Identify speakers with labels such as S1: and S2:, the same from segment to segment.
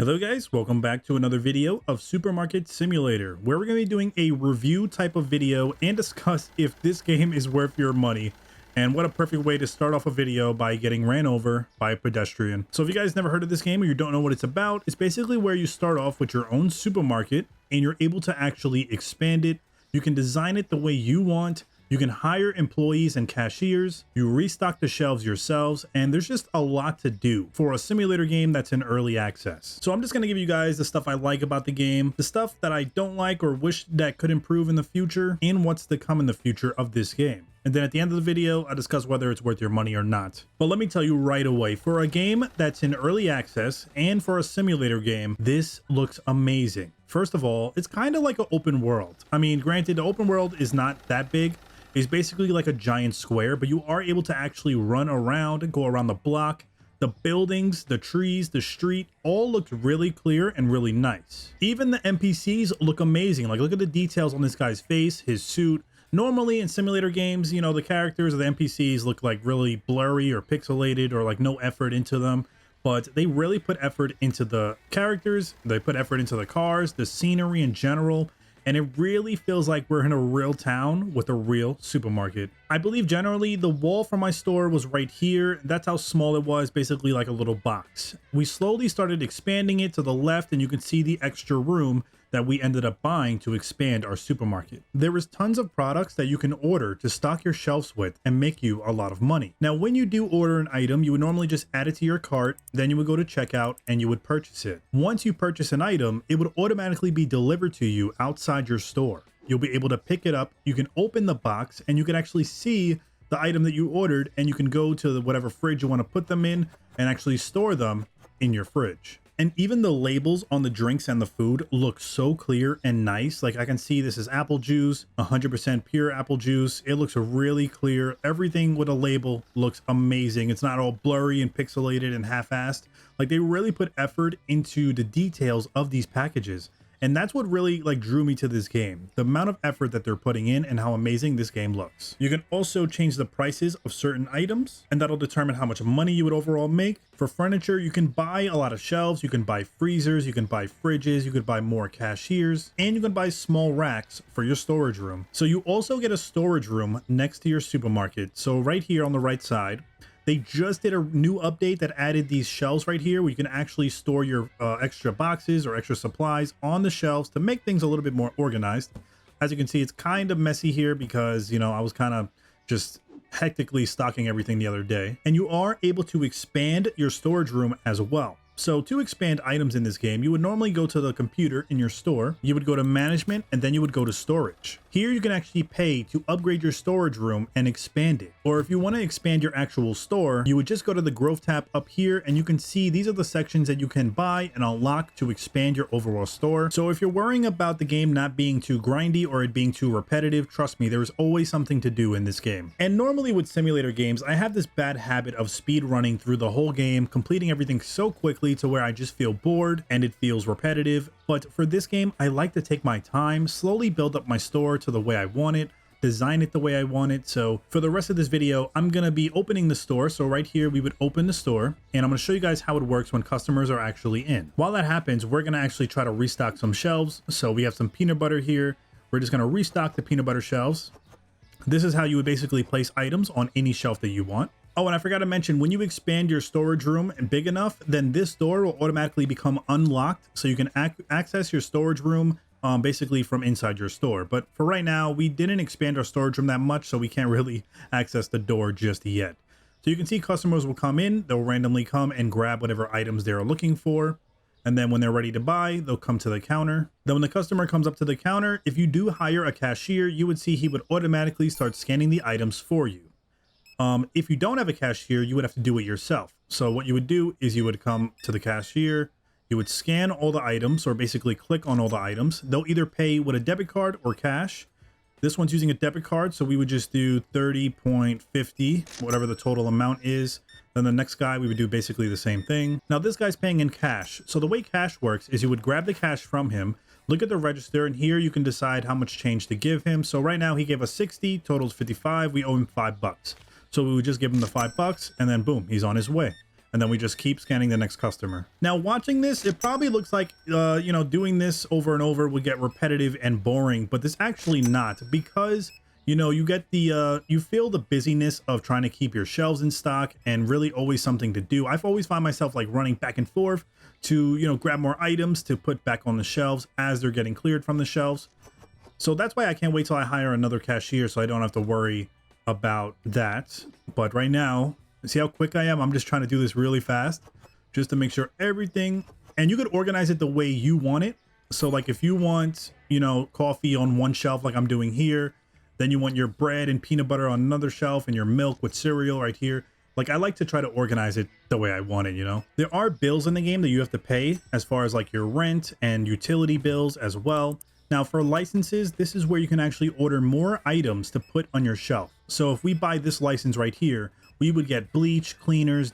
S1: Hello guys, welcome back to another video of Supermarket Simulator, where we're going to be doing a review type of video and discuss if this game is worth your money. And what a perfect way to start off a video by getting ran over by a pedestrian. So if you guys never heard of this game or you don't know what it's about, it's basically where you start off with your own supermarket and you're able to actually expand it. You can design it the way you want. You can hire employees and cashiers, you restock the shelves yourselves, and there's just a lot to do for a simulator game that's in early access. So I'm just going to give you guys the stuff I like about the game, the stuff that I don't like or wish that could improve in the future, and what's to come in the future of this game. And then at the end of the video, I discuss whether it's worth your money or not. But let me tell you right away, for a game that's in early access and for a simulator game, this looks amazing. First of all, it's kind of like an open world. I mean, granted, the open world is not that big. It's basically like a giant square, but you are able to actually run around and go around the block. The buildings, the trees, the street all looked really clear and really nice. Even the NPCs look amazing. Like, look at the details on this guy's face, his suit. Normally in simulator games, you know, the characters or the NPCs look like really blurry or pixelated or like no effort into them. But they really put effort into the characters. They put effort into the cars, the scenery in general. And it really feels like we're in a real town with a real supermarket. I believe generally the wall for my store was right here. That's how small it was, basically like a little box. We slowly started expanding it to the left, and you can see the extra room that we ended up buying to expand our supermarket. There is tons of products that you can order to stock your shelves with and make you a lot of money. Now, when you do order an item, you would normally just add it to your cart, then you would go to checkout and you would purchase it. Once you purchase an item, it would automatically be delivered to you outside your store. You'll be able to pick it up, you can open the box, and you can actually see the item that you ordered, and you can go to whatever fridge you want to put them in and actually store them in your fridge. And even the labels on the drinks and the food look so clear and nice. Like, I can see this is apple juice, 100% pure apple juice. It looks really clear. Everything with a label looks amazing. It's not all blurry and pixelated and half-assed. Like, they really put effort into the details of these packages. And that's what really drew me to this game. The amount of effort that they're putting in and how amazing this game looks. You can also change the prices of certain items, and that'll determine how much money you would overall make. For furniture, you can buy a lot of shelves, you can buy freezers, you can buy fridges, you could buy more cashiers, and you can buy small racks for your storage room. So you also get a storage room next to your supermarket. So right here on the right side, they just did a new update that added these shelves right here where you can actually store your extra boxes or extra supplies on the shelves to make things a little bit more organized. As you can see, it's kind of messy here because, you know, I was kind of just hectically stocking everything the other day. And you are able to expand your storage room as well. So to expand items in this game, you would normally go to the computer in your store, you would go to management, and then you would go to storage. Here you can actually pay to upgrade your storage room and expand it. Or if you want to expand your actual store, you would just go to the growth tab up here, and you can see these are the sections that you can buy and unlock to expand your overall store. So if you're worrying about the game not being too grindy or it being too repetitive, trust me, there's always something to do in this game. And normally with simulator games, I have this bad habit of speed running through the whole game, completing everything so quickly to where I just feel bored and it feels repetitive. But for this game, I like to take my time, slowly build up my store to the way I want it, design it the way I want it. So for the rest of this video, I'm going to be opening the store. So right here, we would open the store, and I'm going to show you guys how it works when customers are actually in. While that happens, we're going to actually try to restock some shelves. So we have some peanut butter here. We're just going to restock the peanut butter shelves. This is how you would basically place items on any shelf that you want. Oh, and I forgot to mention, when you expand your storage room big enough, then this door will automatically become unlocked. So you can access your storage room basically from inside your store. But for right now, we didn't expand our storage room that much, so we can't really access the door just yet. So you can see customers will come in, they'll randomly come and grab whatever items they're looking for. And then when they're ready to buy, they'll come to the counter. Then when the customer comes up to the counter, if you do hire a cashier, you would see he would automatically start scanning the items for you. If you don't have a cashier, you would have to do it yourself. So what you would do is you would come to the cashier, you would scan all the items, or basically click on all the items. They'll either pay with a debit card or cash. This one's using a debit card, so we would just do 30.50, whatever the total amount is. Then the next guy, we would do basically the same thing. Now this guy's paying in cash. So the way cash works is you would grab the cash from him, look at the register, and here you can decide how much change to give him. So right now he gave us 60, totals 55, we owe him $5. So we would just give him the $5 and then boom, he's on his way. and then we just keep scanning the next customer. Now watching this, it probably looks like you know, doing this over and over would get repetitive and boring, but this actually not, because you know, you get the you feel the busyness of trying to keep your shelves in stock, and really always something to do. I've always found myself like running back and forth to, you know, grab more items to put back on the shelves as they're getting cleared from the shelves. So that's why I can't wait till I hire another cashier so I don't have to worry about that. But right now, see how quick I am? I'm just trying to do this really fast just to make sure everything, and you could organize it the way you want it. So like if you want, you know, coffee on one shelf like I'm doing here, then you want your bread and peanut butter on another shelf, and your milk with cereal right here. Like I like to try to organize it the way I want it, you know. There are bills in the game that you have to pay, as far as like your rent and utility bills as well. Now for licenses, this is where you can actually order more items to put on your shelf. So if we buy this license right here, we would get bleach, cleaners,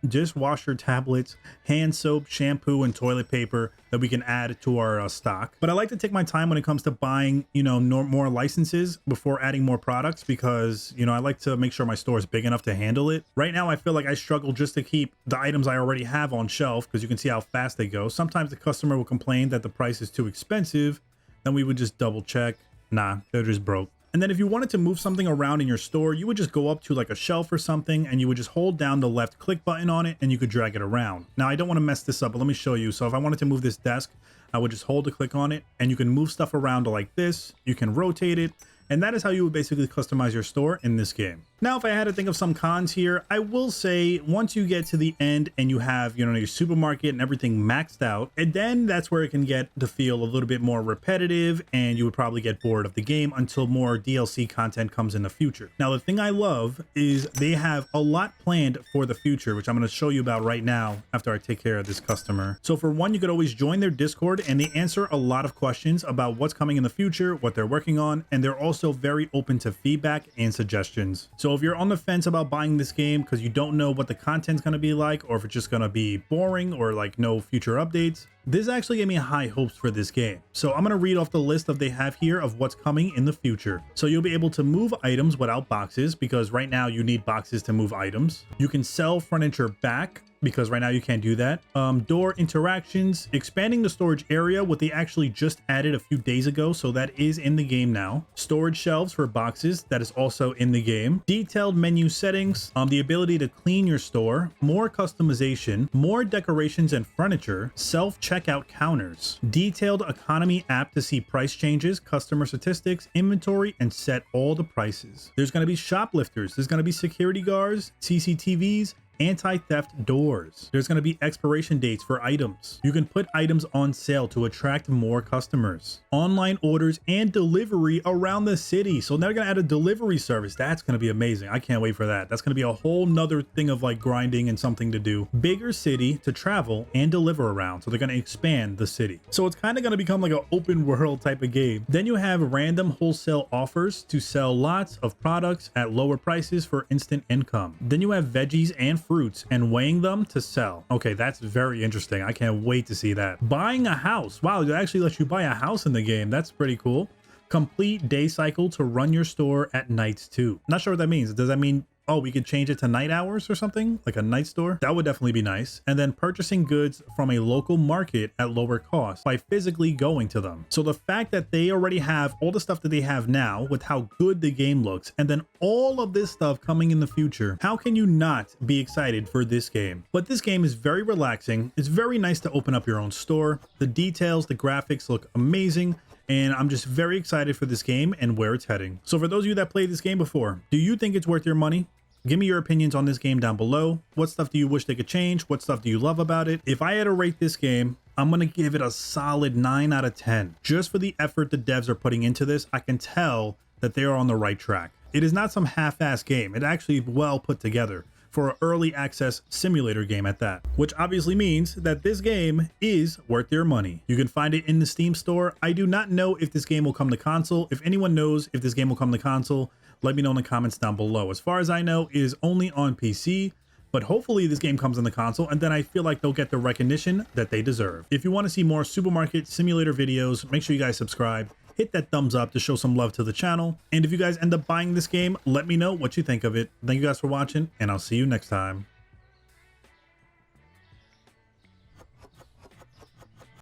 S1: dishwasher tablets, hand soap, shampoo, and toilet paper that we can add to our stock. But I like to take my time when it comes to buying, you know, more licenses before adding more products, because, you know, I like to make sure my store is big enough to handle it. Right now, I feel like I struggle just to keep the items I already have on shelf, because you can see how fast they go. Sometimes the customer will complain that the price is too expensive. Then we would just double check. Nah, they're just broke. And then if you wanted to move something around in your store, you would just go up to like a shelf or something, and you would just hold down the left click button on it, and you could drag it around. Now I don't want to mess this up, but let me show you. So if I wanted to move this desk, I would just hold a click on it, and you can move stuff around like this. You can rotate it. And that is how you would basically customize your store in this game. Now, if I had to think of some cons here, I will say once you get to the end and you have, you know, your supermarket and everything maxed out, and then that's where it can get to feel a little bit more repetitive, and you would probably get bored of the game until more DLC content comes in the future. Now, the thing I love is they have a lot planned for the future, which I'm going to show you about right now after I take care of this customer. So for one, you could always join their Discord, and they answer a lot of questions about what's coming in the future, what they're working on, and they're also very open to feedback and suggestions. So if you're on the fence about buying this game because you don't know what the content's going to be like, or if it's just going to be boring or like no future updates, this actually gave me high hopes for this game. So I'm going to read off the list that they have here of what's coming in the future. So you'll be able to move items without boxes, because right now you need boxes to move items. You can sell furniture back, because right now you can't do that. Door interactions, expanding the storage area, what they actually just added a few days ago, so that is in the game now. Storage shelves for boxes, that is also in the game. Detailed menu settings, the ability to clean your store, more customization, more decorations and furniture, self-checkout counters, detailed economy app to see price changes, customer statistics, inventory, and set all the prices. There's going to be shoplifters, there's going to be security guards, CCTVs, anti-theft doors. There's going to be expiration dates for items. You can put items on sale to attract more customers. Online orders and delivery around the city. So they're going to add a delivery service. That's going to be amazing. I can't wait for that. That's going to be a whole nother thing of like grinding and something to do. Bigger city to travel and deliver around. So they're going to expand the city. So it's kind of going to become like an open world type of game. Then you have random wholesale offers to sell lots of products at lower prices for instant income. Then you have veggies and fruits and weighing them to sell. Okay, that's very interesting. I can't wait to see that. Buying a house. Wow, it actually lets you buy a house in the game. That's pretty cool. Complete day cycle to run your store at nights too. Not sure what that means. Does that mean, oh, we could change it to night hours or something, like a night store? That would definitely be nice. And then purchasing goods from a local market at lower cost by physically going to them. So the fact that they already have all the stuff that they have now with how good the game looks, and then all of this stuff coming in the future, how can you not be excited for this game? But this game is very relaxing. It's very nice to open up your own store. The details, the graphics look amazing. And I'm just very excited for this game and where it's heading. So for those of you that played this game before, do you think it's worth your money? Give me your opinions on this game down below. What stuff do you wish they could change? What stuff do you love about it? If I had to rate this game, I'm going to give it a solid 9 out of 10. Just for the effort the devs are putting into this, I can tell that they are on the right track. It is not some half-ass game. It actually well put together for an early access simulator game at that, which obviously means that this game is worth your money. You can find it in the Steam store. I do not know if this game will come to console. If anyone knows if this game will come to console, let me know in the comments down below. As far as I know, it is only on PC, but hopefully this game comes on the console, and then I feel like they'll get the recognition that they deserve. If you want to see more supermarket simulator videos, make sure you guys subscribe. Hit that thumbs up to show some love to the channel. And if you guys end up buying this game, let me know what you think of it. Thank you guys for watching, and I'll see you next time.